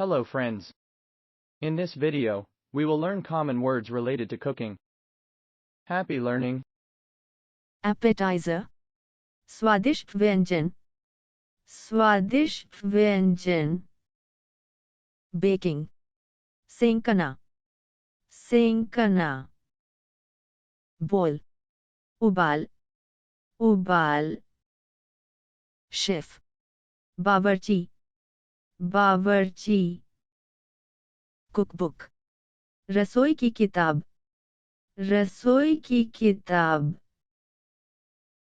Hello friends. In this video, we will learn common words related to cooking. Happy learning. Appetizer, स्वादिष्ट व्यंजन, स्वादिष्ट व्यंजन. Baking, सेंकना, सेंकना. Boil, उबाल, उबाल. Chef, बावर्ची, बावर्ची. Cookbook, रसोई की किताब, रसोई की किताब.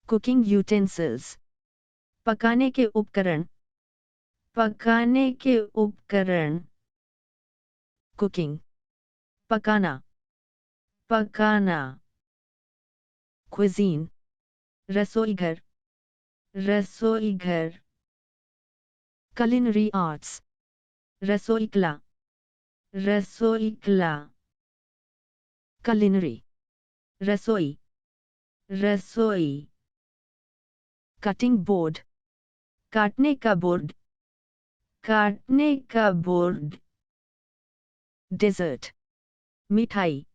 Cooking utensils, पकाने के उपकरण, पकाने के उपकरण. Cooking, पकाना, पकाना. Cuisine, रसोईघर, रसोईघर. Culinary arts, रसोई कला, रसोई कला. Culinary, रसोई, रसोई. Cutting board, काटने का बोर्ड, काटने का बोर्ड. Dessert, मिठाई,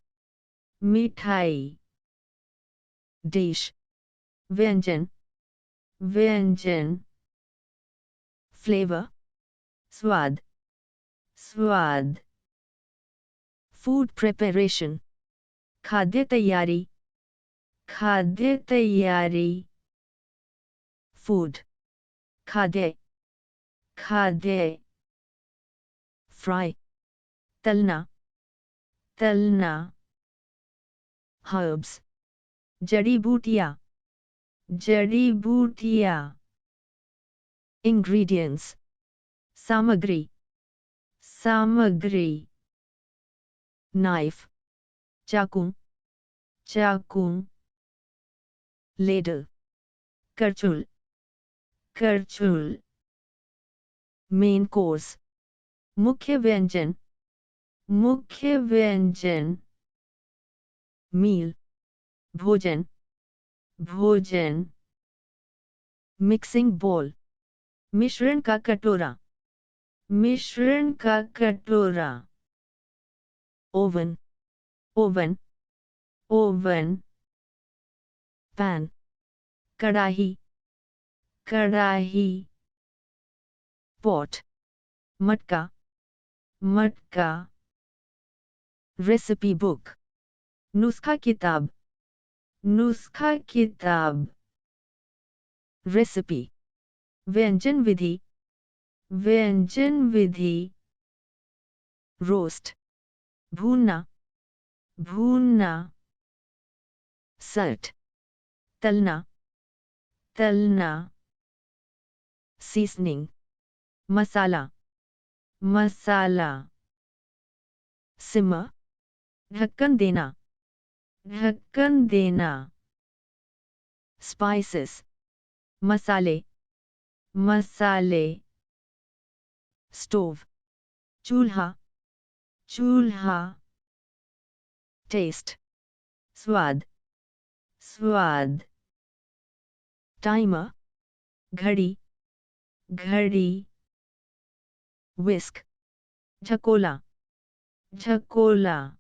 मिठाई. Dish, व्यंजन, व्यंजन. Flavor, स्वाद, स्वाद. Food preparation, खाद्य तैयारी, खाद्य तैयारी. Food, खाद्य, खाद्य. Fry, तलना, तलना. Herbs, जड़ी बूटियाँ, जड़ी बूटियाँ. Ingredients, सामग्री, सामग्री. Knife, चाकू, चाकू. Ladle, करछुल, करछुल. Main course, मुख्य व्यंजन, मुख्य व्यंजन. Meal, भोजन, भोजन. Mixing bowl, मिश्रण का कटोरा, मिश्रण का कटोरा. Oven, oven, oven. Pan, कड़ाही, कड़ाही. Pot, मटका, मटका. Recipe book, नुस्खा किताब, नुस्खा किताब. Recipe, व्यंजन विधि, व्यंजन विधि. Roast, भूनना, भूनना. Salt, तलना, तलना. Seasoning, मसाला, मसाला. Simmer, ढक्कन देना, ढक्कन देना. Spices, मसाले, मसाले. Stove, चूल्हा, चूल्हा. Taste, स्वाद, स्वाद. Timer, घड़ी, घड़ी. Whisk, झकोला, झकोला.